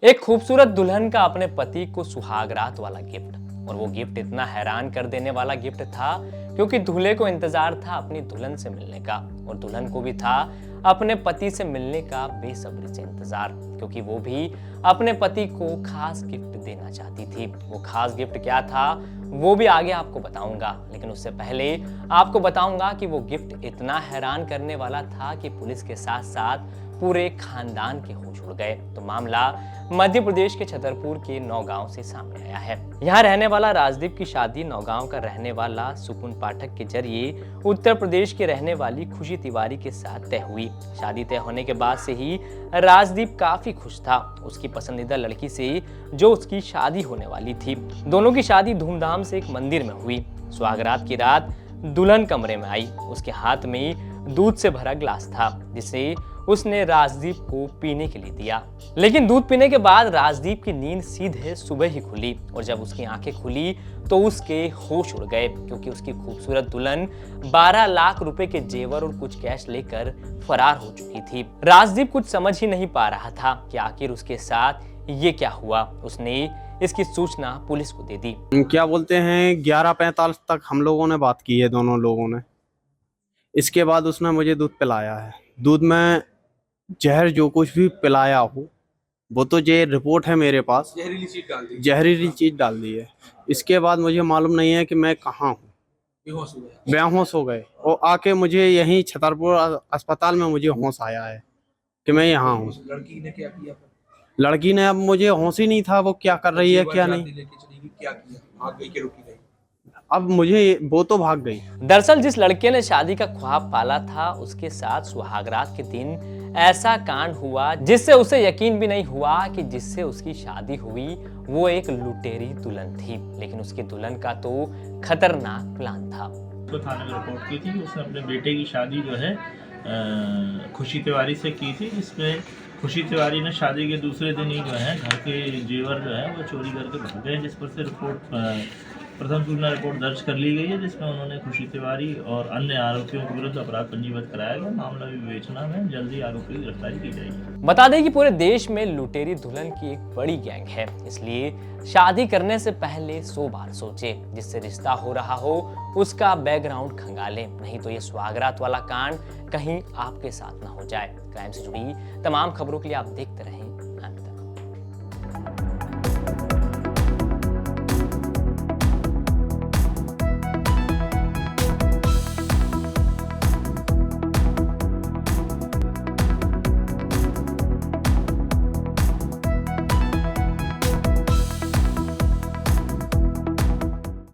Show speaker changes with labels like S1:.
S1: एक खूबसूरत दुल्हन का अपने पति को सुहागरात वाला गिफ्ट, और वो गिफ्ट इतना हैरान कर देने वाला गिफ्ट था क्योंकि दूल्हे को इंतजार था अपनी दुल्हन से मिलने का, और दुल्हन को भी था अपने पति से मिलने का बेसब्री से इंतजार, क्योंकि वो भी अपने पति को खास गिफ्ट देना चाहती थी। वो खास गिफ्ट क्या था वो भी आगे आपको बताऊंगा, लेकिन उससे पहले आपको बताऊंगा कि वो गिफ्ट इतना हैरान करने वाला था कि पुलिस के साथ साथ पूरे खानदान के होश उड़ गए। तो मामला मध्य प्रदेश के छतरपुर के नौगांव से सामने आया है। यहाँ रहने वाला राजदीप की शादी नौगांव का रहने वाला सुकुन पाठक के जरिए उत्तर प्रदेश के रहने वाली खुशी तिवारी के साथ तय हुई। शादी तय होने के बाद से ही राजदीप काफी खुश था उसकी पसंदीदा लड़की से जो उसकी शादी होने वाली थी। दोनों की शादी धूमधाम से एक मंदिर में हुई। सुहागरात की रात दुल्हन कमरे में आई। उसके हाथ में दूध से भरा ग्लास था जिसे उसने राजदीप को पीने के लिए दिया, लेकिन दूध पीने के बाद राजदीप की नींद सीधे सुबह ही खुली, और जब उसकी आंखें खुली तो उसके होश उड़ गए क्योंकि उसकी खूबसूरत दुल्हन 12 लाख रुपए के जेवर और कुछ कैश लेकर फरार हो चुकी थी। राजदीप कुछ समझ ही नहीं पा रहा था कि आखिर उसके साथ ये क्या हुआ। उसने इसकी सूचना पुलिस को दे दी।
S2: क्या बोलते हैं 11:45 तक हम लोगों ने बात की है, दोनों लोगों ने। इसके बाद उसने मुझे दूध पिलाया है। दूध में जहर जो कुछ भी पिलाया हो वो तो ये रिपोर्ट है मेरे पास, जहरीली चीज डाल दी है। इसके बाद मुझे मालूम नहीं है कि मैं कहाँ हूँ। बेहोश हो गए और आके मुझे यहीं छतरपुर अस्पताल में मुझे होश आया है कि मैं यहाँ हूँ।
S3: लड़की ने क्या किया?
S2: लड़की ने, अब मुझे होश ही नहीं था वो क्या कर रही है क्या नहीं।
S3: क्या किया? भाग गई कि रुकी गई?
S2: अब मुझे, वो तो भाग गई।
S1: दरअसल जिस लड़के ने शादी का ख्वाब पाला था उसके साथ सुहागरात के दिन ऐसा कांड हुआ जिससे उसे यकीन भी नहीं हुआ कि जिससे उसकी शादी हुई वो एक लुटेरी दुल्हन थी, लेकिन उसकी दुल्हन का तो खतरनाक प्लान था।
S4: तो थाने में रिपोर्ट की थी कि उसने अपने बेटे की शादी जो है खुशी तिवारी से की थी, जिसमें खुशी तिवारी ने शादी के दूसरे दिन ही जो है घर के जेवर जो है वो चोरी करके भाग गए, जिस पर से प्रथम सूचना रिपोर्ट दर्ज कर ली गई है, जिसमें उन्होंने खुशी तिवारी और अन्य आरोपियों के विरुद्ध अपराध पंजीबद्ध कराया गया। मामला विवेचना में जल्दी आरोपी की गिरफ्तारी की जाएगी।
S1: बता दें कि पूरे देश में लुटेरी दुल्हन की एक बड़ी गैंग है, इसलिए शादी करने से पहले 100 बार सोचे। जिससे रिश्ता हो रहा हो उसका बैकग्राउंड खंगालें, नहीं तो ये सुहागरात वाला कांड कहीं आपके साथ ना हो जाए। क्राइम से जुड़ी तमाम खबरों के लिए आप देखते रहें